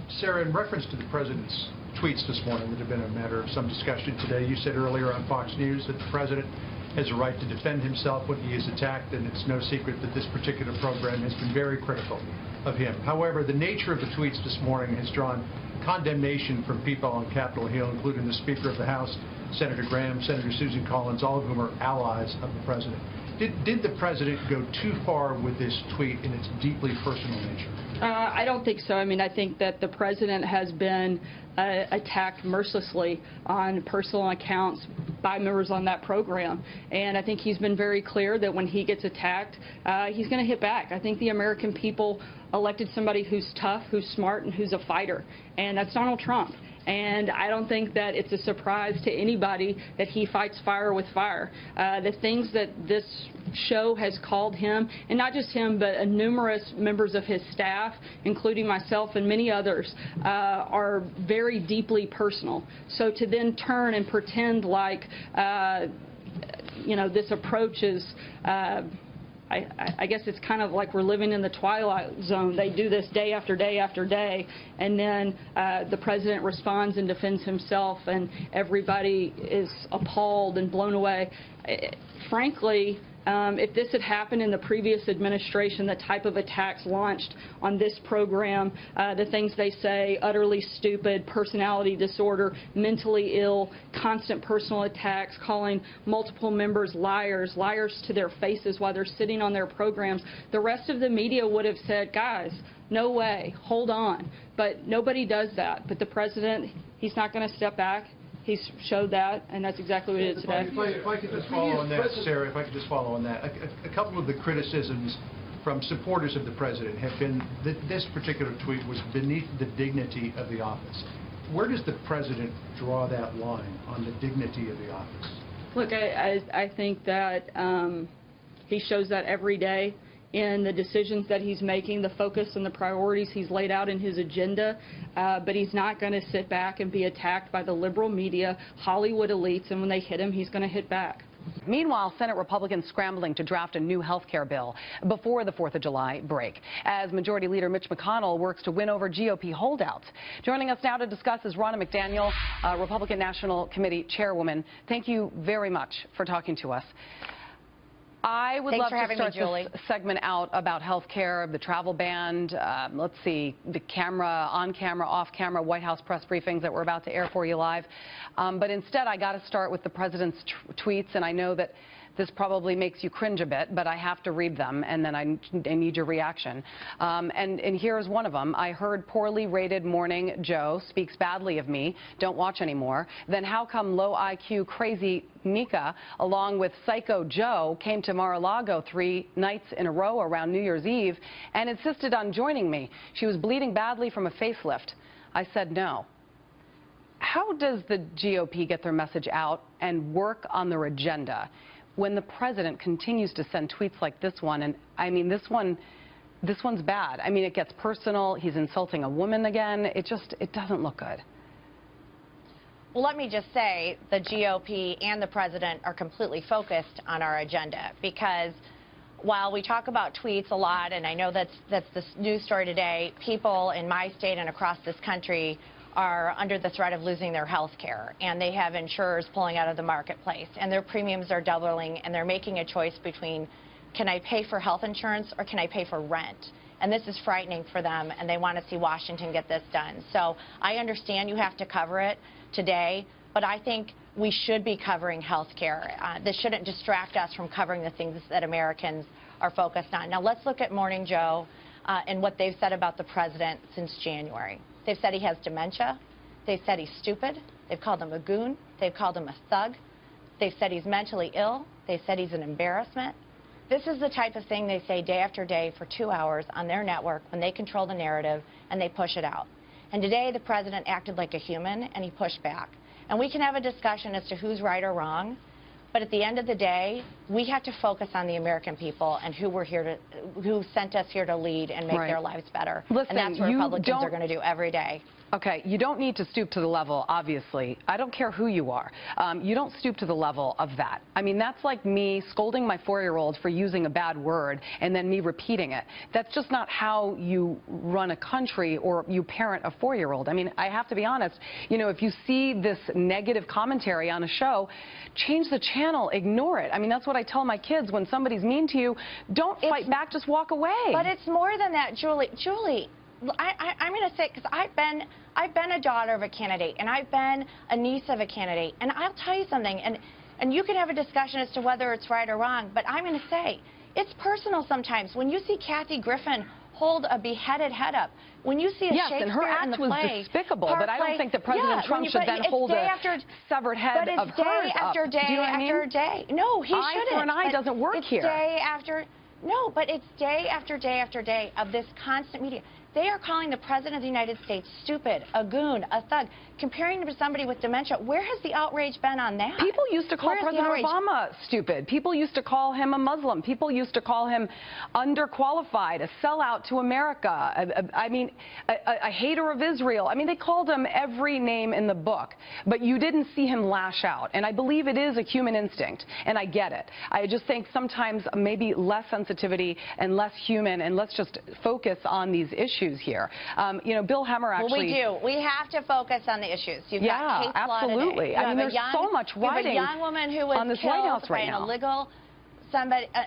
Sarah, in reference to the president's tweets this morning that have been a matter of some discussion today, you said earlier on Fox News that the president has a right to defend himself when he is attacked, and it's no secret that this particular program has been very critical of him. However, the nature of the tweets this morning has drawn condemnation from people on Capitol Hill, including the Speaker of the House, Senator Graham, Senator Susan Collins, all of whom are allies of the president. Did the president go too far with this tweet in its deeply personal nature? I don't think so. I mean, I think that the president has been attacked mercilessly on personal accounts by members on that program. And I think he's been very clear that when he gets attacked, he's going to hit back. I think the American people elected somebody who's tough, who's smart, and who's a fighter. And that's Donald Trump. And I don't think that it's a surprise to anybody that he fights fire with fire. The things that this show has called him, and not just him, but numerous members of his staff, including myself and many others, are very deeply personal. So to then turn and pretend like, this approach is I guess it's kind of like we're living in the twilight zone. They do this day after day after day, and then the president responds and defends himself, and everybody is appalled and blown away. Frankly, if this had happened in the previous administration, the type of attacks launched on this program, the things they say, utterly stupid, personality disorder, mentally ill, constant personal attacks, calling multiple members liars to their faces while they're sitting on their programs, the rest of the media would have said, guys, no way, hold on. But nobody does that. But the president, he's not going to step back. He's showed that, and that's exactly what it is today. If I could just follow on that, Sarah, if I could just follow on that. A couple of the criticisms from supporters of the president have been that this particular tweet was beneath the dignity of the office. Where does the president draw that line on the dignity of the office? Look, I think that he shows that every day in the decisions that he's making, the focus and the priorities he's laid out in his agenda, but he's not going to sit back and be attacked by the liberal media, Hollywood elites, and when they hit him, he's going to hit back. Meanwhile, Senate Republicans scrambling to draft a new health care bill before the 4th of July break, as Majority Leader Mitch McConnell works to win over GOP holdouts. Joining us now to discuss is Ronna McDaniel, Republican National Committee Chairwoman. Thank you very much for talking to us. I would love to start this segment out about health care, the travel ban, let's see, the camera, on camera, off camera, White House press briefings that we're about to air for you live. But instead, I got to start with the president's tweets, and I know that this probably makes you cringe a bit, but I have to read them, and then I need your reaction. And here's one of them. I heard poorly rated Morning Joe speaks badly of me. Don't watch anymore. Then how come low IQ crazy Mika, along with Psycho Joe, came to Mar-a-Lago 3 nights in a row around New Year's Eve and insisted on joining me? She was bleeding badly from a facelift. I said no. How does the GOP get their message out and work on their agenda when the president continues to send tweets like this one? And I mean, this one's bad. I mean, it gets personal. He's insulting a woman again. It doesn't look good. Well, let me just say the GOP and the president are completely focused on our agenda, because while we talk about tweets a lot, and I know that's the news story today, people in my state and across this country are under the threat of losing their health care, and they have insurers pulling out of the marketplace, and their premiums are doubling, and they're making a choice between, can I pay for health insurance or can I pay for rent? And this is frightening for them, and they want to see Washington get this done. So I understand you have to cover it today, but I think we should be covering health care. This shouldn't distract us from covering the things that Americans are focused on. Now let's look at Morning Joe and what they've said about the president since January. They've said he has dementia. They've said he's stupid. They've called him a goon. They've called him a thug. They've said he's mentally ill. They've said he's an embarrassment. This is the type of thing they say day after day for 2 hours on their network when they control the narrative and they push it out. And today the president acted like a human and he pushed back. And we can have a discussion as to who's right or wrong, but at the end of the day, We have to focus on the American people and who sent us here to lead and make their lives better. Listen, and that's what Republicans are going to do every day. Okay, you don't need to stoop to the level, obviously. I don't care who you are. You don't stoop to the level of that. I mean, that's like me scolding my 4-year-old for using a bad word and then me repeating it. That's just not how you run a country or you parent a 4-year-old. I mean, I have to be honest, you know, if you see this negative commentary on a show, change the channel, ignore it. I mean, that's what I tell my kids when somebody's mean to you. Don't fight back, just walk away. But it's more than that, Julie. Julie, I'm going to say, because I've been a daughter of a candidate, and I've been a niece of a candidate, and I'll tell you something, and you can have a discussion as to whether it's right or wrong, but I'm going to say, it's personal sometimes. When you see Kathy Griffin hold a beheaded head up, when you see a Shakespeare and her act in the was play, despicable, but I don't think that President Trump should then hold a severed head of hers up. But it's day after day. No, he shouldn't. Eye for an eye doesn't work here. It's day after. No, but it's day after day after day of this constant media. They are calling the President of the United States stupid, a goon, a thug, comparing him to somebody with dementia. Where has the outrage been on that? People used to call President Obama stupid. People used to call him a Muslim. People used to call him underqualified, a sellout to America, a hater of Israel. I mean, they called him every name in the book, but you didn't see him lash out. And I believe it is a human instinct, and I get it. I just think sometimes maybe less sensitivity and less human, and let's just focus on these issues here. You know, Bill Hemmer actually... Well, we do. We have to focus on the issues. You've got Kate's absolutely. Law today. I mean, there's so much writing you have a young woman who was on this White House killed right now.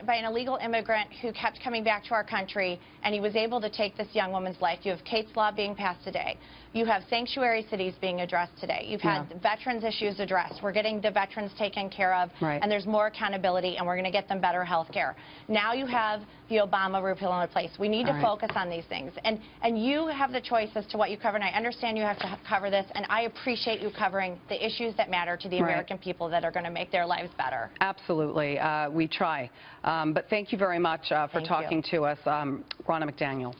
by an illegal immigrant who kept coming back to our country, and he was able to take this young woman's life. You have Kate's Law being passed today. You have sanctuary cities being addressed today. You've had veterans issues addressed. We're getting the veterans taken care of, and there's more accountability, and we're going to get them better health care. Now you have the Obama repeal in place. We need to focus on these things. And you have the choice as to what you cover, and I understand you have to cover this, and I appreciate you covering the issues that matter to the American people that are going to make their lives better. Absolutely. We try. But thank you very much for talking to us, Ronna McDaniel.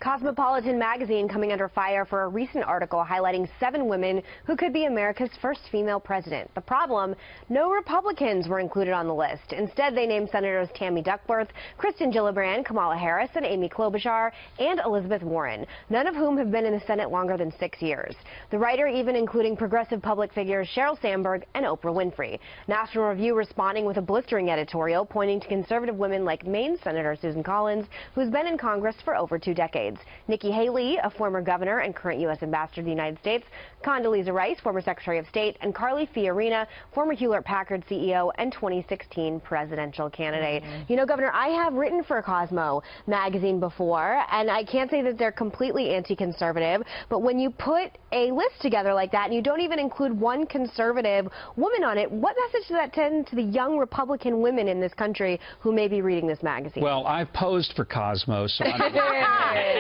Cosmopolitan magazine coming under fire for a recent article highlighting 7 women who could be America's first female president. The problem, no Republicans were included on the list. Instead, they named Senators Tammy Duckworth, Kristen Gillibrand, Kamala Harris, and Amy Klobuchar, and Elizabeth Warren, none of whom have been in the Senate longer than 6 years. The writer even including progressive public figures Sheryl Sandberg and Oprah Winfrey. National Review responding with a blistering editorial pointing to conservative women like Maine Senator Susan Collins, who's been in Congress for over 2 decades. Nikki Haley, a former governor and current U.S. ambassador to the United States, Condoleezza Rice, former Secretary of State, and Carly Fiorina, former Hewlett-Packard CEO and 2016 presidential candidate. You know, Governor, I have written for Cosmo magazine before, and I can't say that they're completely anti-conservative, but when you put a list together like that and you don't even include one conservative woman on it, what message does that send to the young Republican women in this country who may be reading this magazine? Well, I've posed for Cosmo, so I'm...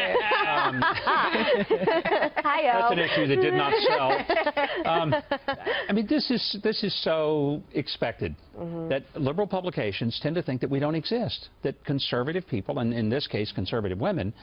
That's an issue that did not sell. I mean, this is so expected that liberal publications tend to think that we don't exist, that conservative people, and in this case conservative women,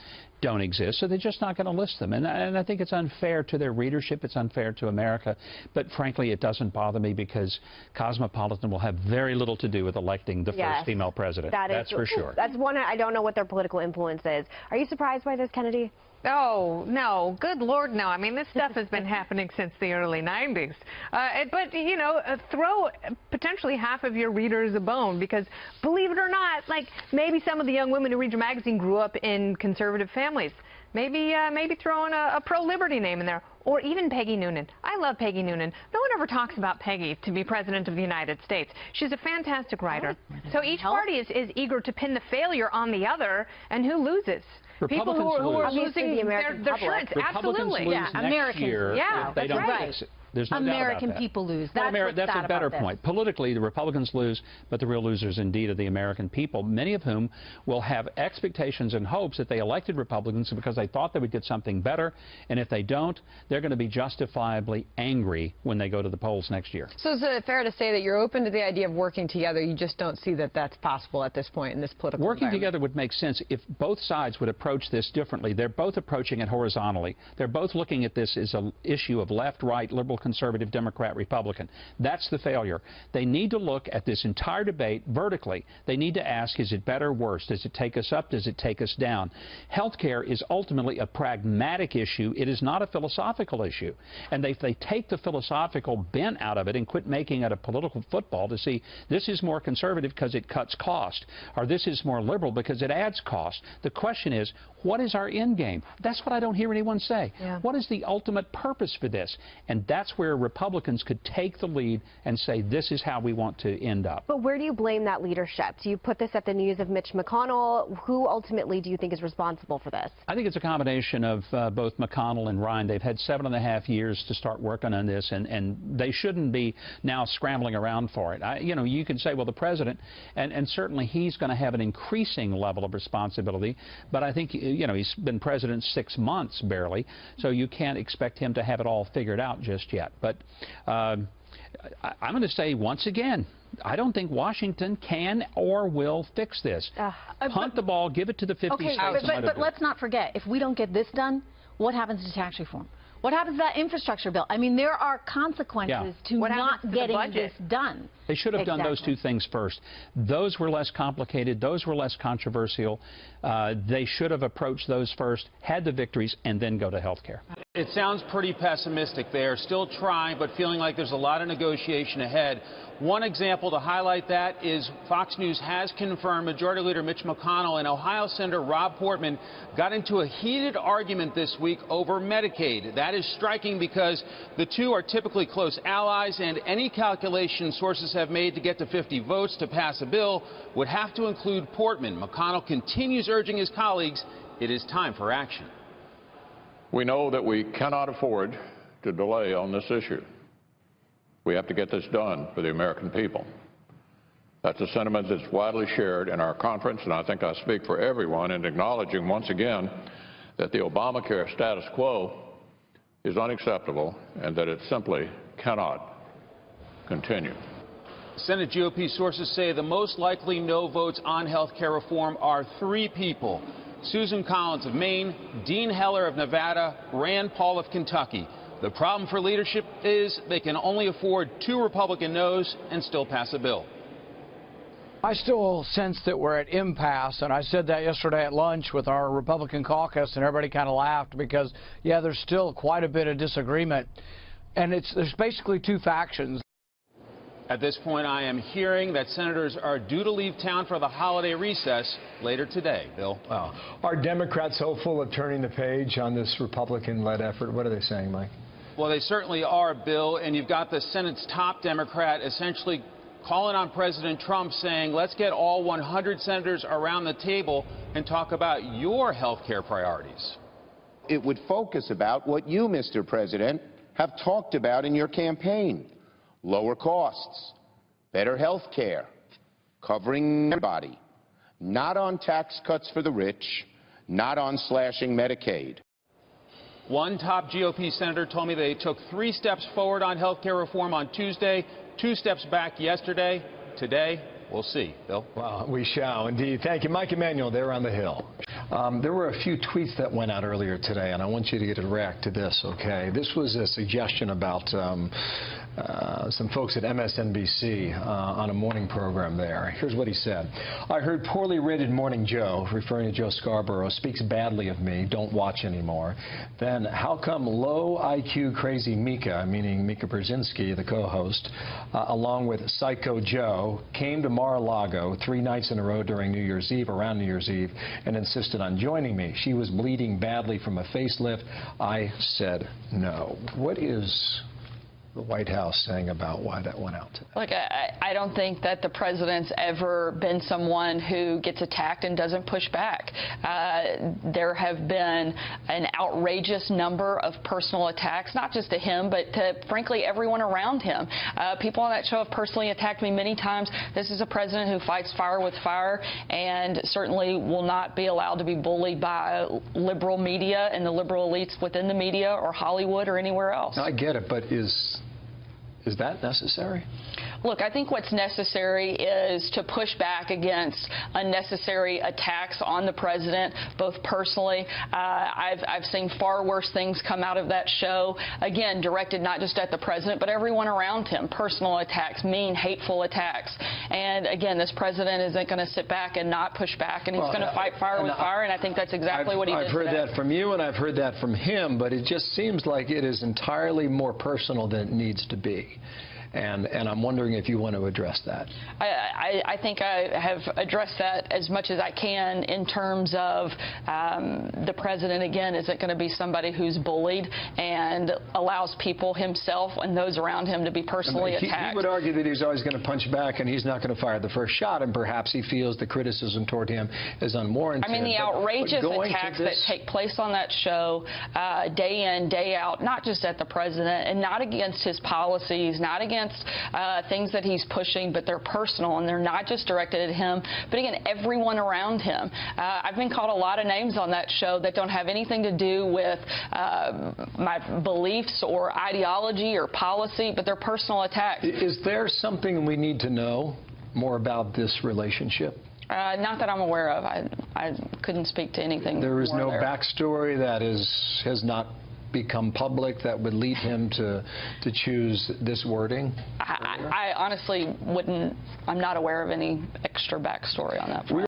don't exist, so they're just not going to list them. And I think it's unfair to their readership, it's unfair to America, but frankly it doesn't bother me because Cosmopolitan will have very little to do with electing the first female president. That's for sure. That's one, I don't know what their political influence is. Are you surprised by this, Kennedy? Oh, no. Good Lord, no. I mean, this stuff has been happening since the early 90s. But, you know, throw potentially half of your readers a bone because, believe it or not, like, maybe some of the young women who read your magazine grew up in conservative families. Maybe throw in a pro-liberty name in there. Or even Peggy Noonan. I love Peggy Noonan. No one ever talks about Peggy to be president of the United States. She's a fantastic writer. So each party is eager to pin the failure on the other, and who loses? People who are losing their shirts. Absolutely. Yeah, Americans. Yeah, that's right. There's no American doubt about that. people lose. That's a better point. Politically, the Republicans lose, but the real losers indeed are the American people, many of whom will have expectations and hopes that they elected Republicans because they thought they would get something better, and if they don't, they're going to be justifiably angry when they go to the polls next year. So is it fair to say that you're open to the idea of working together, you just don't see that that's possible at this point in this political Working together would make sense if both sides would approach this differently. They're both approaching it horizontally. They're both looking at this as an issue of left, right, liberal, conservative, Democrat, Republican. That's the failure. They need to look at this entire debate vertically. They need to ask, is it better or worse? Does it take us up? Does it take us down? Health care is ultimately a pragmatic issue. It is not a philosophical issue. And if they take the philosophical bent out of it and quit making it a political football to see this is more conservative because it cuts cost, or this is more liberal because it adds cost. The question is, what is our end game? That's what I don't hear anyone say. Yeah. What is the ultimate purpose for this? And that's where Republicans could take the lead and say this is how we want to end up. But where do you blame that leadership? Do you put this at the news of Mitch McConnell? Who ultimately do you think is responsible for this? I think it's a combination of both McConnell and Ryan. They've had 7.5 years to start working on this, and they shouldn't be now scrambling around for it. You know, you can say, well, the president, and certainly he's going to have an increasing level of responsibility, but I think, you know, he's been president 6 months barely, so you can't expect him to have it all figured out just yet. But I'm going to say once again, I don't think Washington can or will fix this. Punt the ball, give it to the 50 states. But let's not forget, if we don't get this done, what happens to tax reform? What happens to that infrastructure bill? I mean, there are consequences to not getting this done. They should have done those two things first. Those were less complicated. Those were less controversial. They should have approached those first, had the victories, and then go to health care. It sounds pretty pessimistic. They are still trying, but feeling like there's a lot of negotiation ahead. One example to highlight that is Fox News has confirmed Majority Leader Mitch McConnell and Ohio Senator Rob Portman got into a heated argument this week over Medicaid. That is striking because the two are typically close allies, and any calculation sources have made to get to 50 votes to pass a bill would have to include Portman. McConnell continues urging his colleagues it is time for action. We know that we cannot afford to delay on this issue. We have to get this done for the American people. That's a sentiment that's widely shared in our conference, and I think I speak for everyone in acknowledging once again that the Obamacare status quo is unacceptable and that it simply cannot continue. Senate GOP sources say the most likely no votes on health care reform are 3 people: Susan Collins of Maine, Dean Heller of Nevada, Rand Paul of Kentucky. The problem for leadership is they can only afford 2 Republican no's and still pass a bill. I still sense that we're at impasse, and I said that yesterday at lunch with our Republican caucus, and everybody kind of laughed because, yeah, there's still quite a bit of disagreement, and there's basically 2 factions. At this point, I am hearing that senators are due to leave town for the holiday recess later today. Bill? Wow. Are Democrats hopeful of turning the page on this Republican-led effort? What are they saying, Mike? Well, they certainly are, Bill, and you've got the Senate's top Democrat essentially calling on President Trump, saying, let's get all 100 senators around the table and talk about your health care priorities. It would focus about what you, Mr. President, have talked about in your campaign: lower costs, better health care, covering everybody, not on tax cuts for the rich, not on slashing Medicaid. One top GOP senator told me they took 3 steps forward on health care reform on Tuesday, 2 steps back yesterday. Today, we'll see. Bill? Well, we shall indeed. Thank you. Mike Emanuel there on the Hill. There were a few tweets that went out earlier today, and I want you to react to this, okay? This was a suggestion about some folks at MSNBC on a morning program there. Here's what he said. I heard poorly rated Morning Joe, referring to Joe Scarborough, speaks badly of me, don't watch anymore. Then how come low IQ crazy Mika, meaning Mika Brzezinski, the co-host, along with Psycho Joe, came to Mar-a-Lago 3 nights in a row during New Year's Eve, around New Year's Eve, and insisted on joining me. She was bleeding badly from a facelift. I said no. What is the White House saying about why that went out today? Look, I don't think that the president's ever been someone who gets attacked and doesn't push back. There have been an outrageous number of personal attacks, not just to him, but to, frankly, everyone around him. People on that show have personally attacked me many times. This is a president who fights fire with fire and certainly will not be allowed to be bullied by liberal media and the liberal elites within the media or Hollywood or anywhere else. I get it, but is that necessary? Look, I think what's necessary is to push back against unnecessary attacks on the president, both personally. I've seen far worse things come out of that show, again, directed not just at the president, but everyone around him. Personal attacks, mean, hateful attacks. And again, this president isn't going to sit back and not push back, and he's going to fight fire with fire, and I think that's exactly what he did I've heard today. that from you, and I've heard that from him, but it just seems like it is entirely more personal than it needs to be. And I'm wondering if you want to address that. I think I have addressed that as much as I can in terms of the president, again, isn't going to be somebody who's bullied and allows people himself and those around him to be personally attacked. He would argue that he's always going to punch back and he's not going to fire the first shot, and perhaps he feels the criticism toward him is unwarranted. I mean, the outrageous attacks that take place on that show day in, day out, not just at the president and not against his policies, not against things that he's pushing, but they're personal, and they're not just directed at him, but again, everyone around him. I've been called a lot of names on that show that don't have anything to do with my beliefs or ideology or policy, but they're personal attacks. Is there something we need to know more about this relationship? Not that I'm aware of. I couldn't speak to anything. There is no there. backstory that has not become public that would lead him to choose this wording? I honestly wouldn't. I'm not aware of any extra backstory on that front.